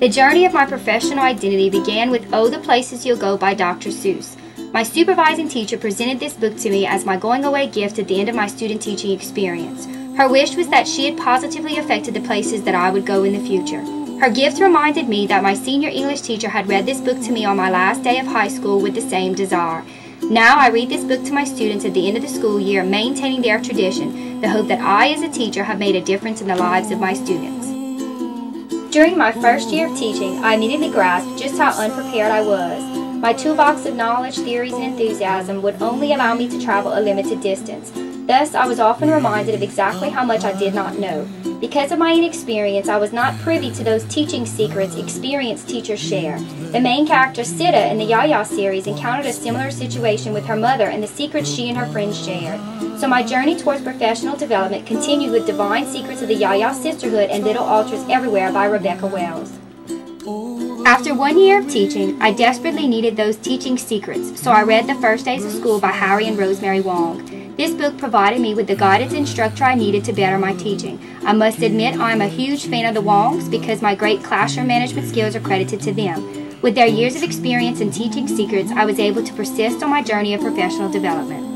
The journey of my professional identity began with Oh, the Places You'll Go by Dr. Seuss. My supervising teacher presented this book to me as my going-away gift at the end of my student teaching experience. Her wish was that she had positively affected the places that I would go in the future. Her gift reminded me that my senior English teacher had read this book to me on my last day of high school with the same desire. Now I read this book to my students at the end of the school year, maintaining their tradition, the hope that I as a teacher have made a difference in the lives of my students. During my first year of teaching, I immediately grasped just how unprepared I was. My toolbox of knowledge, theories, and enthusiasm would only allow me to travel a limited distance. Thus, I was often reminded of exactly how much I did not know. Because of my inexperience, I was not privy to those teaching secrets experienced teachers share. The main character, Sita, in the Yaya series encountered a similar situation with her mother and the secrets she and her friends shared. So my journey towards professional development continued with Divine Secrets of the Yaya Sisterhood and Little Altars Everywhere by Rebecca Wells. After 1 year of teaching, I desperately needed those teaching secrets, so I read The First Days of School by Harry and Rosemary Wong. This book provided me with the guidance and structure I needed to better my teaching. I must admit I am a huge fan of the Wongs because my great classroom management skills are credited to them. With their years of experience in teaching secrets, I was able to persist on my journey of professional development.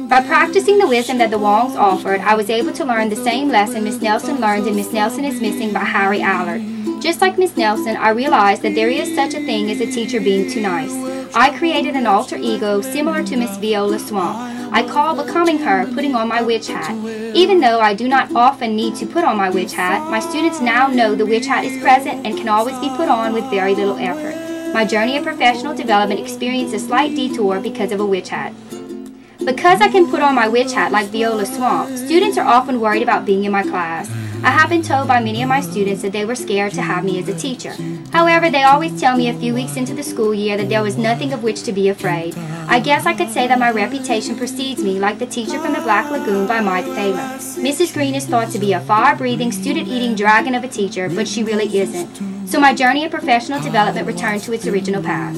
By practicing the wisdom that the Wongs offered, I was able to learn the same lesson Miss Nelson learned in Miss Nelson is Missing by Harry Allard. Just like Miss Nelson, I realized that there is such a thing as a teacher being too nice. I created an alter ego similar to Miss Viola Swamp. I call becoming her putting on my witch hat. Even though I do not often need to put on my witch hat, my students now know the witch hat is present and can always be put on with very little effort. My journey of professional development experienced a slight detour because of a witch hat. Because I can put on my witch hat like Viola Swamp, students are often worried about being in my class. I have been told by many of my students that they were scared to have me as a teacher. However, they always tell me a few weeks into the school year that there was nothing of which to be afraid. I guess I could say that my reputation precedes me, like the teacher from the Black Lagoon by Mike Thaler. Mrs. Green is thought to be a fire-breathing, student-eating dragon of a teacher, but she really isn't. So my journey of professional development returned to its original path.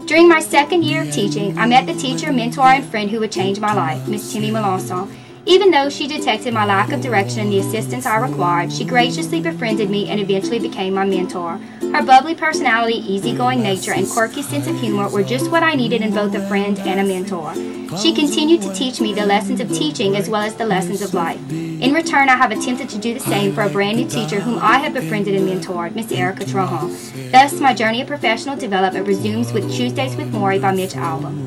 During my second year of teaching, I met the teacher, mentor, and friend who would change my life, Miss Timmy Melanson. Even though she detected my lack of direction and the assistance I required, she graciously befriended me and eventually became my mentor. Her bubbly personality, easygoing nature, and quirky sense of humor were just what I needed in both a friend and a mentor. She continued to teach me the lessons of teaching as well as the lessons of life. In return, I have attempted to do the same for a brand new teacher whom I have befriended and mentored, Miss Erica Trahan. Thus, my journey of professional development resumes with Tuesdays with Maury by Mitch Albom.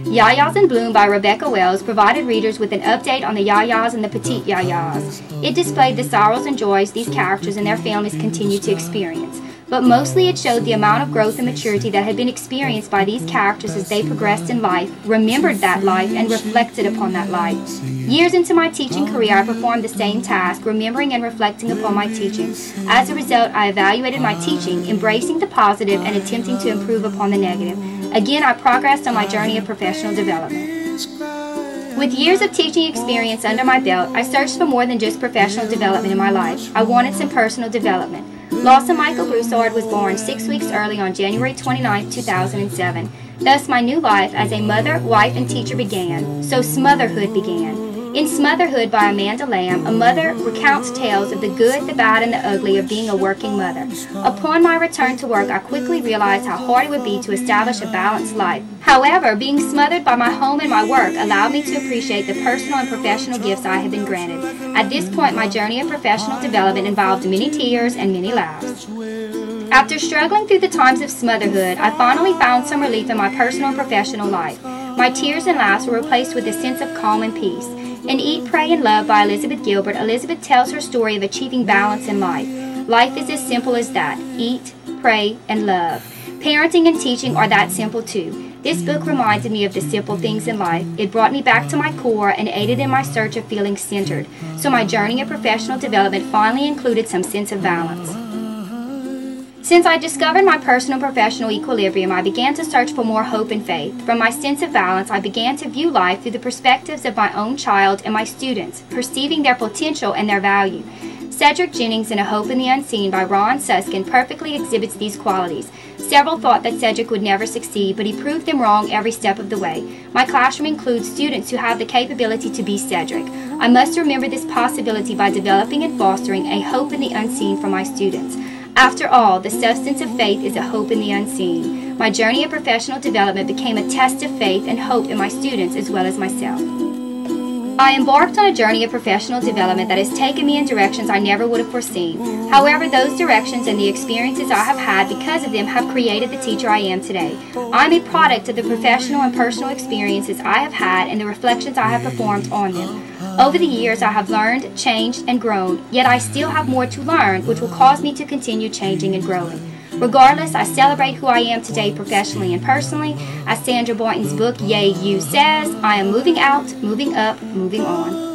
Yayas in Bloom by Rebecca Wells provided readers with an update on the Yayas and the Petite Yayas. It displayed the sorrows and joys these characters and their families continue to experience, but mostly it showed the amount of growth and maturity that had been experienced by these characters as they progressed in life, remembered that life, and reflected upon that life. Years into my teaching career, I performed the same task, remembering and reflecting upon my teaching. As a result, I evaluated my teaching, embracing the positive and attempting to improve upon the negative. Again, I progressed on my journey of professional development. With years of teaching experience under my belt, I searched for more than just professional development in my life. I wanted some personal development. Lawson Michael Broussard was born 6 weeks early on January 29, 2007. Thus, my new life as a mother, wife, and teacher began. So Smotherhood began. In Smotherhood by Amanda Lamb, a mother recounts tales of the good, the bad, and the ugly of being a working mother. Upon my return to work, I quickly realized how hard it would be to establish a balanced life. However, being smothered by my home and my work allowed me to appreciate the personal and professional gifts I had been granted. At this point, my journey of professional development involved many tears and many laughs. After struggling through the times of smotherhood, I finally found some relief in my personal and professional life. My tears and laughs were replaced with a sense of calm and peace. In Eat, Pray, and Love by Elizabeth Gilbert, Elizabeth tells her story of achieving balance in life. Life is as simple as that. Eat, pray, and love. Parenting and teaching are that simple too. This book reminded me of the simple things in life. It brought me back to my core and aided in my search of feeling centered. So my journey of professional development finally included some sense of balance. Since I discovered my personal and professional equilibrium, I began to search for more hope and faith. From my sense of balance, I began to view life through the perspectives of my own child and my students, perceiving their potential and their value. Cedric Jennings in A Hope in the Unseen by Ron Susskind perfectly exhibits these qualities. Several thought that Cedric would never succeed, but he proved them wrong every step of the way. My classroom includes students who have the capability to be Cedric. I must remember this possibility by developing and fostering a hope in the unseen for my students. After all, the substance of faith is a hope in the unseen. My journey of professional development became a test of faith and hope in my students as well as myself. I embarked on a journey of professional development that has taken me in directions I never would have foreseen. However, those directions and the experiences I have had because of them have created the teacher I am today. I'm a product of the professional and personal experiences I have had and the reflections I have performed on them. Over the years, I have learned, changed, and grown, yet I still have more to learn, which will cause me to continue changing and growing. Regardless, I celebrate who I am today professionally and personally. As Sandra Boynton's book, Yay You says, I am moving out, moving up, moving on.